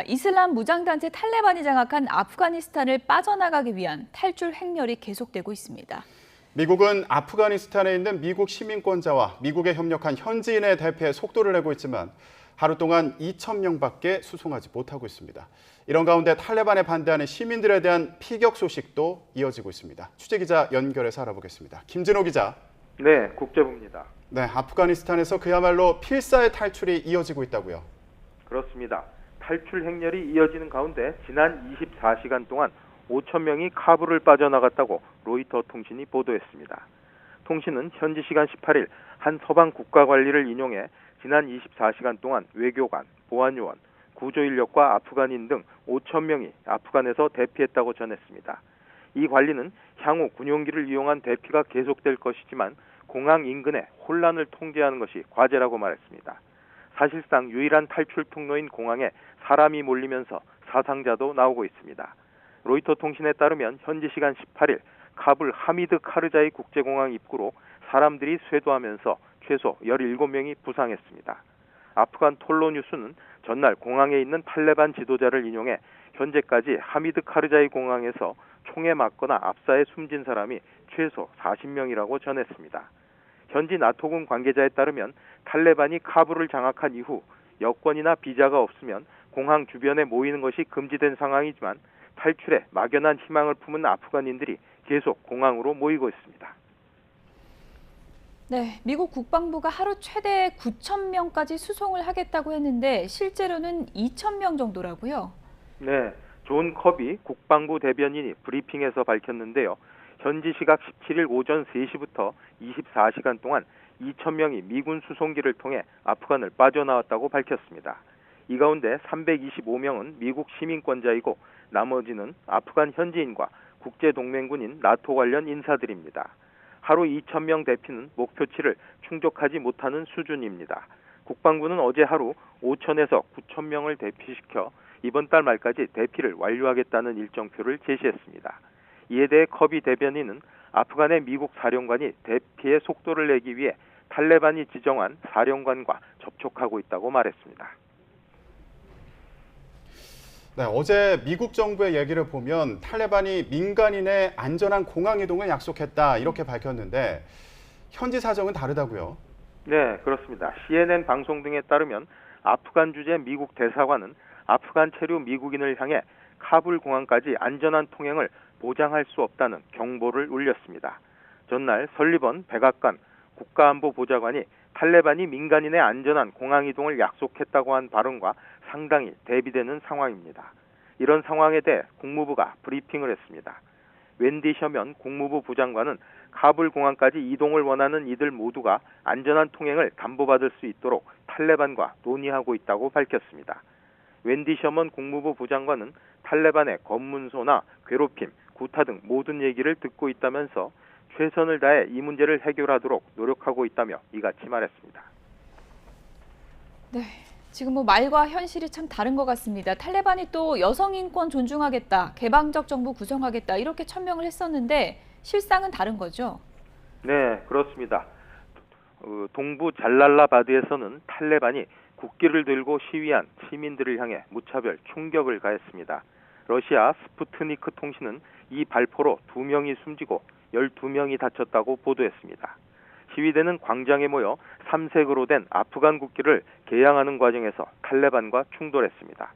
이슬람 무장단체 탈레반이 장악한 아프가니스탄을 빠져나가기 위한 탈출 행렬이 계속되고 있습니다. 미국은 아프가니스탄에 있는 미국 시민권자와 미국에 협력한 현지인의 대피에 속도를 내고 있지만 하루 동안 2,000명밖에 수송하지 못하고 있습니다. 이런 가운데 탈레반에 반대하는 시민들에 대한 피격 소식도 이어지고 있습니다. 취재기자 연결해서 알아보겠습니다. 김진호 기자. 네, 국제부입니다. 네, 아프가니스탄에서 그야말로 필사의 탈출이 이어지고 있다고요. 그렇습니다. 탈출 행렬이 이어지는 가운데 지난 24시간 동안 5천 명이 카불을 빠져나갔다고 로이터 통신이 보도했습니다. 통신은 현지 시간 18일 한 서방 국가관리를 인용해 지난 24시간 동안 외교관, 보안요원, 구조인력과 아프간인 등 5천 명이 아프간에서 대피했다고 전했습니다. 이 관리는 향후 군용기를 이용한 대피가 계속될 것이지만 공항 인근의 혼란을 통제하는 것이 과제라고 말했습니다. 사실상 유일한 탈출 통로인 공항에 사람이 몰리면서 사상자도 나오고 있습니다. 로이터 통신에 따르면 현지 시간 18일 카불 하미드 카르자이 국제공항 입구로 사람들이 쇄도하면서 최소 17명이 부상했습니다. 아프간 톨로 뉴스는 전날 공항에 있는 탈레반 지도자를 인용해 현재까지 하미드 카르자이 공항에서 총에 맞거나 압사해 숨진 사람이 최소 40명이라고 전했습니다. 현지 나토군 관계자에 따르면 탈레반이 카불을 장악한 이후 여권이나 비자가 없으면 공항 주변에 모이는 것이 금지된 상황이지만 탈출에 막연한 희망을 품은 아프간인들이 계속 공항으로 모이고 있습니다. 네, 미국 국방부가 하루 최대 9천 명까지 수송을 하겠다고 했는데 실제로는 2천 명 정도라고요. 네, 존 커비 국방부 대변인이 브리핑에서 밝혔는데요. 현지 시각 17일 오전 3시부터 24시간 동안 2천 명이 미군 수송기를 통해 아프간을 빠져나왔다고 밝혔습니다. 이 가운데 325명은 미국 시민권자이고 나머지는 아프간 현지인과 국제동맹군인 나토 관련 인사들입니다. 하루 2천 명 대피는 목표치를 충족하지 못하는 수준입니다. 국방부는 어제 하루 5천에서 9천 명을 대피시켜 이번 달 말까지 대피를 완료하겠다는 일정표를 제시했습니다. 이에 대해 커비 대변인은 아프간의 미국 사령관이 대피의 속도를 내기 위해 탈레반이 지정한 사령관과 접촉하고 있다고 말했습니다. 네, 어제 미국 정부의 얘기를 보면 탈레반이 민간인의 안전한 공항 이동을 약속했다 이렇게 밝혔는데 현지 사정은 다르다고요? 네, 그렇습니다. CNN 방송 등에 따르면 아프간 주재 미국 대사관은 아프간 체류 미국인을 향해 카불 공항까지 안전한 통행을 보장할 수 없다는 경보를 울렸습니다. 전날 설리번 백악관 국가안보보좌관이 탈레반이 민간인의 안전한 공항 이동을 약속했다고 한 발언과 상당히 대비되는 상황입니다. 이런 상황에 대해 국무부가 브리핑을 했습니다. 웬디 셔먼 국무부 부장관은 카불 공항까지 이동을 원하는 이들 모두가 안전한 통행을 담보받을 수 있도록 탈레반과 논의하고 있다고 밝혔습니다. 웬디 셔먼 국무부 부장관은 탈레반의 검문소나 괴롭힘, 구타 등 모든 얘기를 듣고 있다면서 최선을 다해 이 문제를 해결하도록 노력하고 있다며 이같이 말했습니다. 네, 지금 말과 현실이 참 다른 것 같습니다. 탈레반이 또 여성 인권 존중하겠다, 개방적 정부 구성하겠다 이렇게 천명을 했었는데 실상은 다른 거죠? 네, 그렇습니다. 동부 잘랄라바드에서는 탈레반이 국기를 들고 시위한 시민들을 향해 무차별 충격을 가했습니다. 러시아 스푸트니크 통신은 이 발포로 2명이 숨지고 12명이 다쳤다고 보도했습니다. 시위대는 광장에 모여 삼색으로 된 아프간 국기를 개양하는 과정에서 탈레반과 충돌했습니다.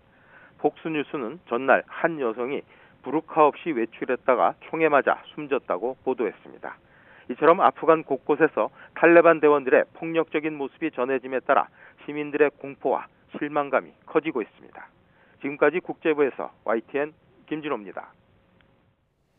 폭스뉴스는 전날 한 여성이 부르카 없이 외출했다가 총에 맞아 숨졌다고 보도했습니다. 이처럼 아프간 곳곳에서 탈레반 대원들의 폭력적인 모습이 전해짐에 따라 시민들의 공포와 실망감이 커지고 있습니다. 지금까지 국제부에서 YTN 김진호입니다.